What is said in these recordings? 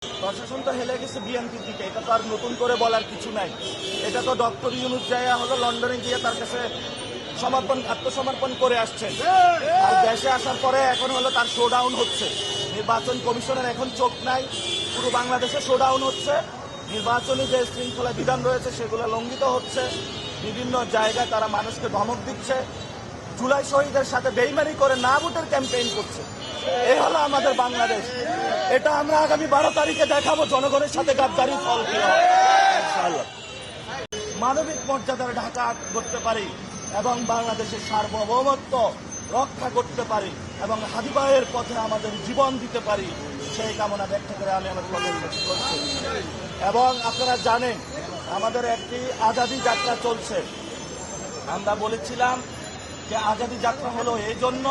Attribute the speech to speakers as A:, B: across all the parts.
A: প্রশাসন তো হেলে গেছে বিএনপির দিকে, এটা তো আর নতুন করে বলার কিছু নাই। এটা তো ডক্টর ইউনূস জায়া হলো লন্ডনে গিয়ে তার কাছে আত্মসমর্পণ করে আসছেন। আর দেশে আসার পরে এখন হলো তার শোডাউন হচ্ছে। নির্বাচন কমিশনের এখন চোখ নাই, পুরো বাংলাদেশে শোডাউন হচ্ছে। নির্বাচনী যে শৃঙ্খলা বিধান রয়েছে সেগুলো লঙ্ঘিত হচ্ছে। বিভিন্ন জায়গায় তারা মানুষকে ধমক দিচ্ছে, জুলাই শহীদের সাথে বেইমানি করে না ভোটের ক্যাম্পেইন করছে। এই হলো আমাদের বাংলাদেশ। এটা আমরা আগামী 12 তারিখে দেখাবো জনগণের সাথে গাদ্দারি ফল কি হয়। ইনশাআল্লাহ মানবিক মর্যাদার ঢাকা করতে পারি এবং বাংলাদেশের সার্বভৌমত্ব রক্ষা করতে পারি এবং হাদি ভাইয়ের পথে আমাদের জীবন দিতে পারি, সেই কামনা ব্যক্ত করে আমি আমার কথা শেষ করছি। এবং আপনারা জানেন আমাদের একটি আজাদী যাত্রা চলছে। আমরা বলেছিলাম যে আজাদী যাত্রা হলো এই জন্য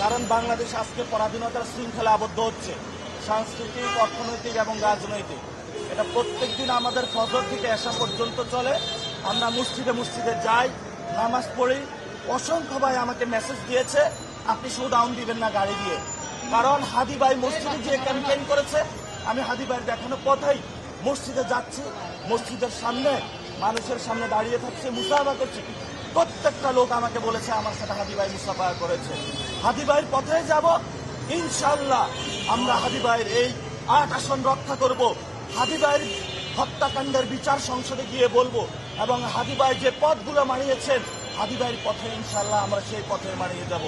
A: কারণ বাংলাদেশ আজকে পরাধীনতার শৃঙ্খলা আবদ্ধ হচ্ছে, সাংস্কৃতিক, অর্থনৈতিক এবং রাজনৈতিক। এটা প্রত্যেক দিন আমাদের ফজর থেকে এশা পর্যন্ত চলে। আমরা মসজিদে মসজিদে যাই, নামাজ পড়ি। অসংখ্য ভাই আমাকে মেসেজ দিয়েছে আপনি শোডাউন দিবেন না গাড়ি দিয়ে, কারণ হাদি ভাই মসজিদে গিয়ে ক্যাম্পেইন করেছে। আমি হাদি ভাইয়ের দেখানো পথেই মসজিদে যাচ্ছি, মসজিদের সামনে মানুষের সামনে দাঁড়িয়ে থাকছে, মুসাফা করছে। প্রত্যেকটা লোক আমাকে বলেছে আমার সাথে হাদি ভাই মুসাফা করেছে। হাদি ভাইয়ের পথে যাব ইনশাআল্লাহ। আমরা হাদি ভাইয়ের এই 8 আসন রক্ষা করব। হাদি ভাইয়ের হত্যাকাণ্ডের বিচার সংসদে গিয়ে বলবো এবং হাদি ভাই যে পথগুলো মানিয়েছেন হাদি ভাইয়ের পথে ইনশাআল্লাহ আমরা সেই পথে মানিয়ে যাব।